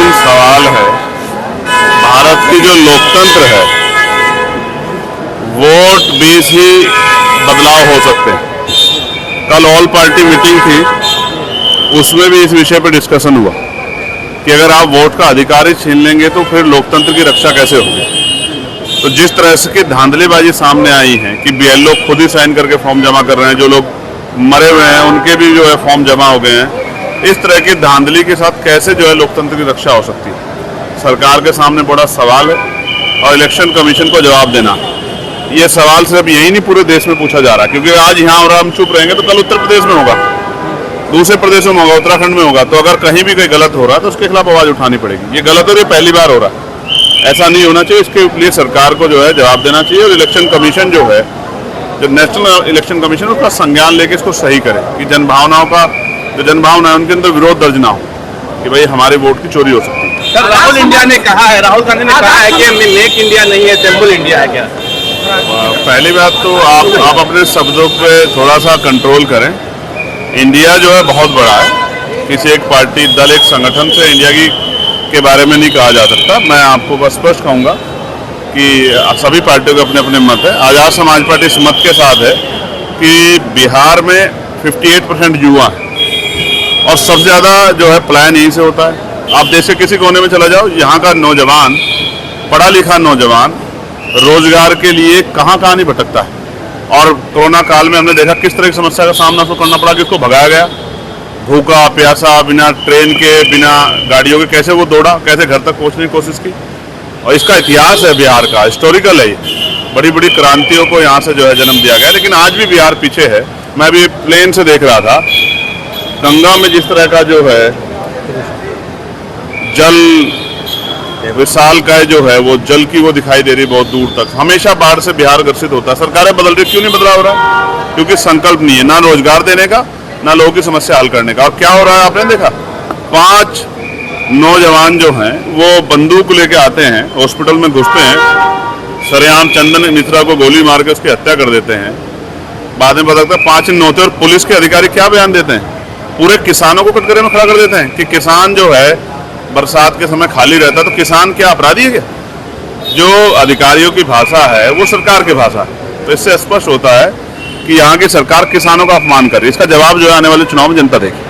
Main सवाल है, भारत की जो लोकतंत्र है, वोट बेस ही बदलाव हो सकते हैं। कल ऑल पार्टी मीटिंग थी, उसमें भी इस विषय पर डिस्कशन हुआ कि अगर आप वोट का अधिकार ही छीन लेंगे तो फिर लोकतंत्र की रक्षा कैसे होगी। तो जिस तरह से की धांधलीबाजी सामने आई है कि बीएलओ खुद ही साइन करके फॉर्म जमा कर रहे हैं, जो लोग मरे हुए हैं उनके भी जो है फॉर्म जमा हो गए हैं, इस तरह की धांधली के साथ कैसे जो है लोकतंत्र की रक्षा हो सकती है। सरकार के सामने बड़ा सवाल है और इलेक्शन कमीशन को जवाब देना। ये सवाल सिर्फ यही नहीं, पूरे देश में पूछा जा रहा है, क्योंकि आज यहाँ और हम चुप रहेंगे तो कल उत्तर प्रदेश में होगा, दूसरे प्रदेशों में होगा, उत्तराखंड में होगा। तो अगर कहीं भी कोई गलत हो रहा है तो उसके खिलाफ आवाज उठानी पड़ेगी। ये गलत और ये पहली बार हो रहा है, ऐसा नहीं होना चाहिए। इसके लिए सरकार को जो है जवाब देना चाहिए और इलेक्शन कमीशन जो है, जो नेशनल इलेक्शन कमीशन, उसका संज्ञान लेके इसको सही करे कि जनभावनाओं का जो जनभावना है उनके अंदर विरोध दर्ज ना हो कि भाई हमारे वोट की चोरी हो सकती है। सर, राहुल गांधी ने कहा है कि मेक इंडिया नहीं है, टेम्पल इंडिया है। क्या पहली बात तो आप अपने शब्दों पे थोड़ा सा कंट्रोल करें। इंडिया जो है बहुत बड़ा है, किसी एक पार्टी, दल, एक संगठन से इंडिया के बारे में नहीं कहा जा सकता। मैं आपको बस स्पष्ट कहूँगा कि सभी पार्टियों के अपने अपने मत है। आज़ाद समाज पार्टी इस मत के साथ है कि बिहार में 58% युवा है और सबसे ज़्यादा जो है पलायन यहीं से होता है। आप देश के किसी कोने में चला जाओ, यहाँ का नौजवान, पढ़ा लिखा नौजवान रोजगार के लिए कहाँ कहाँ नहीं भटकता है। और कोरोना काल में हमने देखा किस तरह की समस्या का सामना उसको करना पड़ा, कि उसको भगाया गया, भूखा प्यासा, बिना ट्रेन के, बिना गाड़ियों के कैसे वो दौड़ा, कैसे घर तक पहुँचने की कोशिश की। और इसका इतिहास है बिहार का, हिस्टोरिकल है। बड़ी बड़ी क्रांतियों को यहाँ से जो है जन्म दिया गया, लेकिन आज भी बिहार पीछे है। मैं भी प्लेन से देख रहा था, गंगा में जिस तरह का जो है जल विशाल का जो है वो जल की वो दिखाई दे रही बहुत दूर तक। हमेशा बाढ़ से बिहार ग्रसित होता है। सरकारें बदल रही, क्यों नहीं बदला हो रहा? क्योंकि संकल्प नहीं है, ना रोजगार देने का, ना लोगों की समस्या हल करने का। और क्या हो रहा है आपने देखा, 5 नौजवान जो हैं वो बंदूक लेके आते हैं, हॉस्पिटल में घुसते हैं, सरेआम चंदन मिश्रा को गोली मार के उसकी हत्या कर देते हैं। बाद में पता लगता है 5 नौते, और पुलिस के अधिकारी क्या बयान देते हैं, पूरे किसानों को कटघरे में खड़ा कर देते हैं कि किसान जो है बरसात के समय खाली रहता है तो किसान क्या अपराधी है क्या? जो अधिकारियों की भाषा है वो सरकार की भाषा है। तो इससे स्पष्ट होता है कि यहाँ की सरकार किसानों का अपमान कर रही है। इसका जवाब जो है आने वाले चुनाव में जनता देगी।